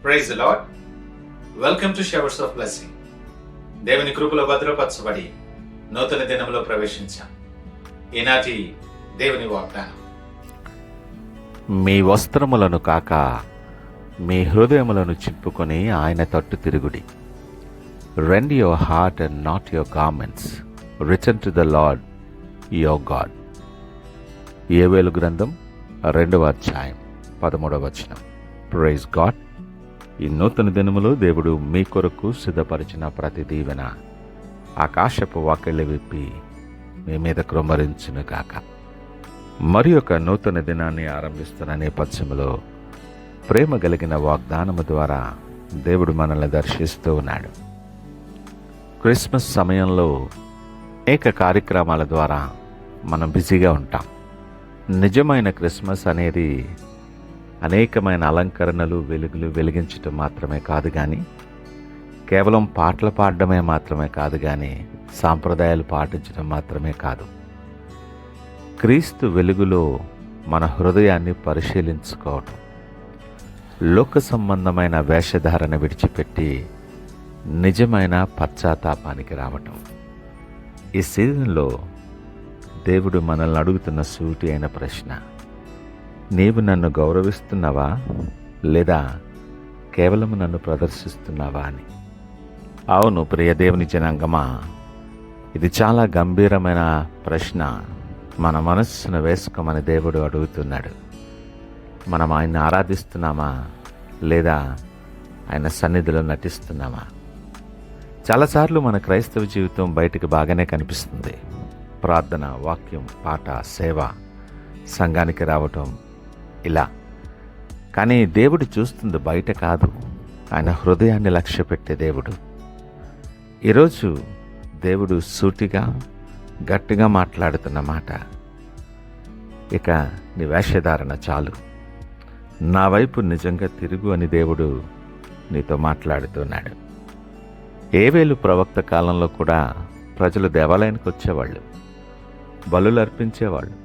Praise the Lord. Welcome to showers of blessing. దేవుని కృపలో భద్రపరచబడి నూతన దినంలో ప్రవేశించాం. ఈనాటి దేవుని వాగ్దానం, మీ వస్త్రములను కాక మీ హృదయములను చింపుకొని ఆయన తట్టు తిరుగుడి. Rend your heart and not your garments, return to the Lord your God. యోవేలు గ్రంథం 2వ అధ్యాయం 13వ వచనం. Praise God. ఈ నూతన దినములో దేవుడు మీ కొరకు సిద్ధపరిచిన ప్రతి దీవెన ఆకాశపు వాకిళ్ళు విప్పి మీ మీద కృమ్మరించును గాక. మరి ఒక నూతన దినాన్ని ఆరంభిస్తున్న నేపథ్యంలో ప్రేమ కలిగిన వాగ్దానము ద్వారా దేవుడు మనల్ని దర్శిస్తూ ఉన్నాడు. క్రిస్మస్ సమయంలో అనేక కార్యక్రమాల ద్వారా మనం బిజీగా ఉంటాం. నిజమైన క్రిస్మస్ అనేది అనేకమైన అలంకరణలు, వెలుగులు వెలిగించటం మాత్రమే కాదు కానీ, కేవలం పాటలు పాడడమే మాత్రమే కాదు కానీ, సాంప్రదాయాలు పాటించడం మాత్రమే కాదు. క్రీస్తు వెలుగులో మన హృదయాన్ని పరిశీలించుకోవటం, లోక సంబంధమైన వేషధారణ విడిచిపెట్టి నిజమైన పశ్చాత్తాపానికి రావటం. ఈ సీజన్లో దేవుడు మనల్ని అడుగుతున్న సూటి అయిన ప్రశ్న, నీవు నన్ను గౌరవిస్తున్నావా లేదా కేవలం నన్ను ప్రదర్శిస్తున్నావా అని. అవును ప్రియ దేవుని జనాంగమా, ఇది చాలా గంభీరమైన ప్రశ్న. మన మనస్సును వేసుకోమని దేవుడు అడుగుతున్నాడు. మనం ఆయన్ని ఆరాధిస్తున్నామా లేదా ఆయన సన్నిధిలో నటిస్తున్నామా? చాలాసార్లు మన క్రైస్తవ జీవితం బయటికి బాగానే కనిపిస్తుంది. ప్రార్థన, వాక్యం, పాట, సేవ, సంఘానికి రావటం, ఇలా. కానీ దేవుడు చూస్తుంది బయట కాదు, ఆయన హృదయాన్ని లక్ష్య పెట్టే దేవుడు. ఈరోజు దేవుడు సూటిగా గట్టిగా మాట్లాడుతున్న మాట, ఇక నీ వేషధారణ చాలు, నా వైపు నిజంగా తిరుగు అని దేవుడు నీతో మాట్లాడుతున్నాడు. యోవేలు ప్రవక్త కాలంలో కూడా ప్రజలు దేవాలయానికి వచ్చేవాళ్ళు, బలులు అర్పించేవాళ్ళు,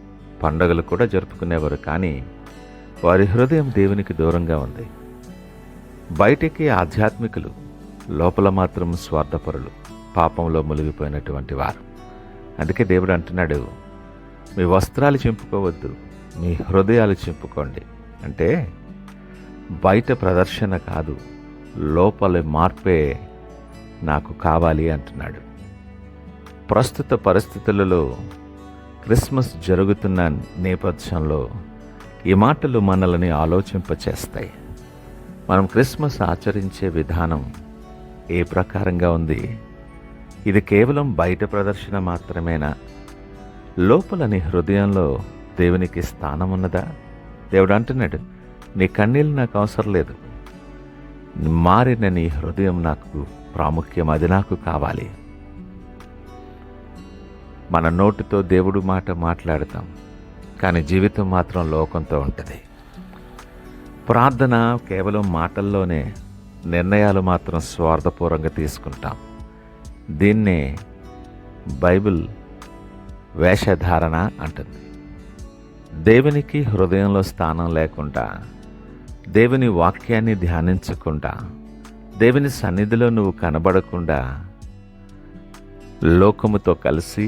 పండుగలు కూడా జరుపుకునేవారు. కానీ వారి హృదయం దేవునికి దూరంగా ఉంది. బయటికి ఆధ్యాత్మికులు, లోపల మాత్రం స్వార్థపరులు, పాపంలో మునిగిపోయినటువంటి వారు. అందుకే దేవుడు అంటున్నాడు, మీ వస్త్రాలు చింపుకోవద్దు, మీ హృదయాలు చింపుకోండి. అంటే బయట ప్రదర్శన కాదు, లోపల మార్పే నాకు కావాలి అంటున్నాడు. ప్రస్తుత పరిస్థితులలో క్రిస్మస్ జరుగుతున్న నేపథ్యంలో ఈ మాటలు మనల్ని ఆలోచింపచేస్తాయి. మనం క్రిస్మస్ ఆచరించే విధానం ఏ ప్రకారంగా ఉంది? ఇది కేవలం బయట ప్రదర్శన మాత్రమేనా? లోపల నీ హృదయంలో దేవునికి స్థానం ఉన్నదా? దేవుడు అంటున్నాడు, నీ కన్నీళ్ళు నాకు అవసరం లేదు, మారిన నీ హృదయం నాకు ప్రాముఖ్యం, అది నాకు కావాలి. మన నోటితో దేవుడు మాట మాట్లాడతాం, కానీ జీవితం మాత్రం లోకంతో ఉంటుంది. ప్రార్థన కేవలం మాటల్లోనే, నిర్ణయాలు మాత్రం స్వార్థపూర్వంగా తీసుకుంటాం. దీన్నే బైబిల్ వేషధారణ అంటుంది. దేవునికి హృదయంలో స్థానం లేకుండా, దేవుని వాక్యాన్ని ధ్యానించకుండా, దేవుని సన్నిధిలో నువ్వు కనబడకుండా, లోకముతో కలిసి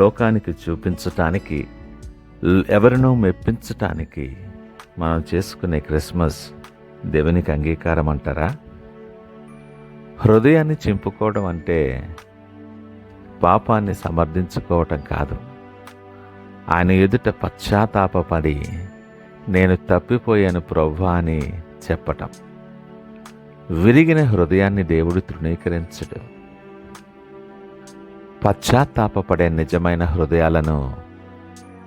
లోకానికి చూపించటానికి, ఎవరినో మెప్పించటానికి మనం చేసుకునే క్రిస్మస్ దేవునికి అంగీకారం అంటారా? హృదయాన్ని చింపుకోవడం అంటే పాపాన్ని సమర్థించుకోవటం కాదు, ఆయన ఎదుట పశ్చాత్తాపపడి నేను తప్పిపోయాను ప్రభువా అని చెప్పటం. విరిగిన హృదయాన్ని దేవుడు తృణీకరించడు. పశ్చాత్తాపపడే నిజమైన హృదయాలను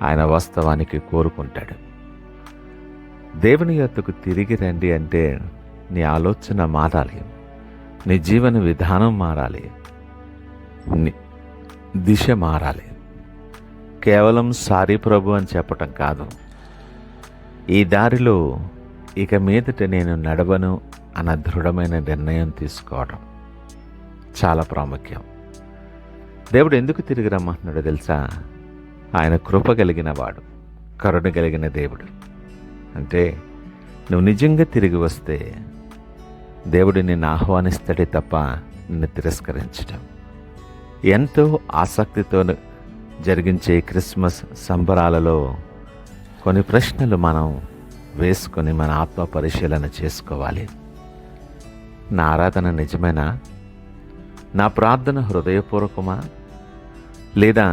ఆయన వాస్తవానికి కోరుకుంటాడు. దేవుని యొద్దకు తిరిగి రండి అంటే నీ ఆలోచన మారాలి, నీ జీవన విధానం మారాలి, నీ దిశ మారాలి. కేవలం సారీ ప్రభు అని చెప్పటం కాదు, ఈ దారిలో ఇక మీదట నేను నడవను అన్న దృఢమైన నిర్ణయం తీసుకోవడం చాలా ప్రాముఖ్యం. దేవుడు ఎందుకు తిరిగి రమ్మంటున్నాడో తెలుసా? ఆయన కృప కలిగిన వాడు, కరుణ కలిగిన దేవుడు. అంటే నువ్వు నిజంగా తిరిగి వస్తే దేవుడు నిన్ను ఆహ్వానిస్తాడే తప్ప నిన్ను తిరస్కరించడం. ఎంతో ఆసక్తితో జరిగించే క్రిస్మస్ సంబరాలలో కొన్ని ప్రశ్నలు మనం వేసుకొని మన ఆత్మ పరిశీలన చేసుకోవాలి. నా ఆరాధన నిజమేనా? నా ప్రార్థన హృదయపూర్వకమా? లేదా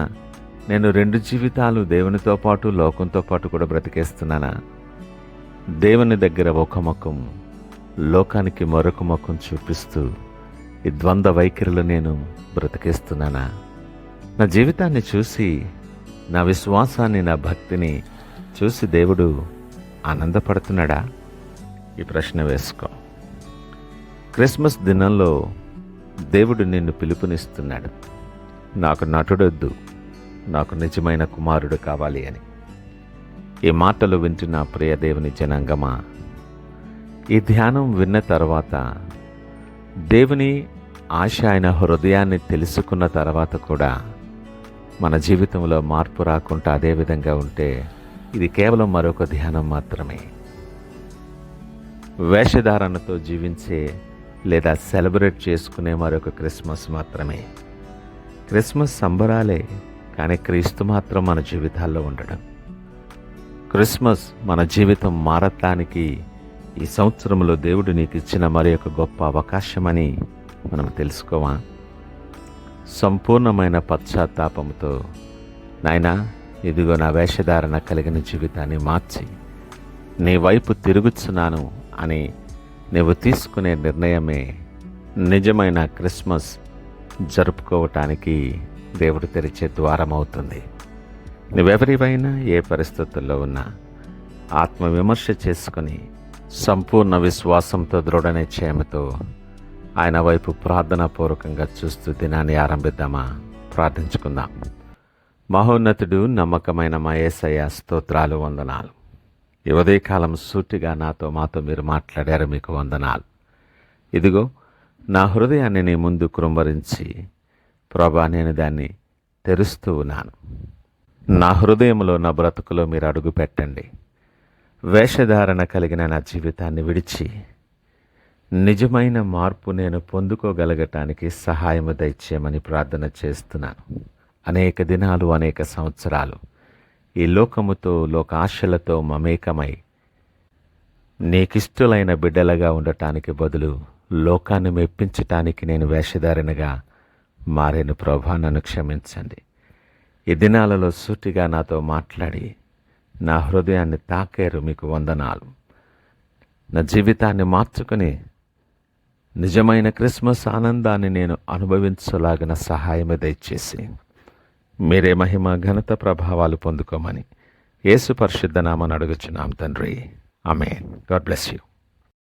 నేను 2 జీవితాలు దేవునితో పాటు లోకంతో పాటు కూడా బ్రతికేస్తున్నానా? దేవుని దగ్గర ఒక ముఖం, లోకానికి మరొక ముఖం చూపిస్తూ ఈ ద్వంద్వ వైఖరిలో నేను బ్రతికేస్తున్నానా? నా జీవితాన్ని చూసి, నా విశ్వాసాన్ని, నా భక్తిని చూసి దేవుడు ఆనందపడుతున్నాడా? ఈ ప్రశ్న వేసుకో. క్రిస్మస్ దినంలో దేవుడు నిన్ను పిలుపునిస్తున్నాడు. నాకు నటుడొద్దు, నాకు నిజమైన కుమారుడు కావాలి అని. ఈ మాటలు వింటున్న ప్రియ దేవుని జనాంగమా, ఈ ధ్యానం విన్న తర్వాత దేవుని ఆశ ఆయన హృదయాన్ని తెలుసుకున్న తర్వాత కూడా మన జీవితంలో మార్పు రాకుండా అదే విధంగా ఉంటే ఇది కేవలం మరొక ధ్యానం మాత్రమే. వేషధారణతో జీవించే లేదా సెలబ్రేట్ చేసుకునే మరొక క్రిస్మస్ మాత్రమే. క్రిస్మస్ సంబరాలే, కానీ క్రీస్తు మాత్రం మన జీవితాల్లో ఉండడం. క్రిస్మస్ మన జీవితం మారటానికి ఈ సంవత్సరంలో దేవుడు నీకు ఇచ్చిన మరి ఒక గొప్ప అవకాశమని మనం తెలుసుకోవా? సంపూర్ణమైన పశ్చాత్తాపంతో, నాయనా ఇదిగో నా వేషధారణ కలిగిన జీవితాన్ని మార్చి నీ వైపు తిరుగుచున్నాను అని నీవు తీసుకునే నిర్ణయమే నిజమైన క్రిస్మస్ జరుపుకోవటానికి దేవుడు తెరిచే ద్వారం అవుతుంది. నువ్వెవరివైనా ఏ పరిస్థితుల్లో ఉన్నా ఆత్మవిమర్శ చేసుకుని సంపూర్ణ విశ్వాసంతో దృఢ నిశ్చయంతో ఆయన వైపు ప్రార్థనాపూర్వకంగా చూస్తూ దినాన్ని ఆరంభిద్దామా? ప్రార్థించుకుందాం. మహోన్నతుడు, నమ్మకమైన మా యేసయ్య, స్తోత్రాలు, వందనాలు. ఈ ఉదయకాలం సూటిగా మాతో మీరు మాట్లాడారు, మీకు వందనాలు. ఇదిగో నా హృదయాన్ని నీ ముందు కృంభరించి ప్రభా నేను దాన్ని తెరుస్తూ ఉన్నాను. నా హృదయంలో, నా బ్రతుకులో మీరు అడుగు పెట్టండి. వేషధారణ కలిగిన నా జీవితాన్ని విడిచి నిజమైన మార్పు నేను పొందుకోగలగటానికి సహాయము దయచేయమని ప్రార్థన చేస్తున్నాను. అనేక దినాలు, అనేక సంవత్సరాలు ఈ లోకముతో, లోకాశలతో మమేకమై నీకిష్టులైన బిడ్డలుగా ఉండటానికి బదులు లోకాన్ని మెప్పించటానికి నేను వేషధారణగా మారేను. ప్రభా నన్ను క్షమించండి. ఈ దినాలలో సూటిగా నాతో మాట్లాడి నా హృదయాన్ని తాకారు, మీకు వందనాలు. నా జీవితాన్ని మార్చుకుని నిజమైన క్రిస్మస్ ఆనందాన్ని నేను అనుభవించలాగిన సహాయమే దయచేసి మీరే మహిమ, ఘనత, ప్రభావాలు పొందుకోమని యేసు పరిశుద్ధ నామమున అడుగుచున్నాం తండ్రి. ఆమేన్. God bless you.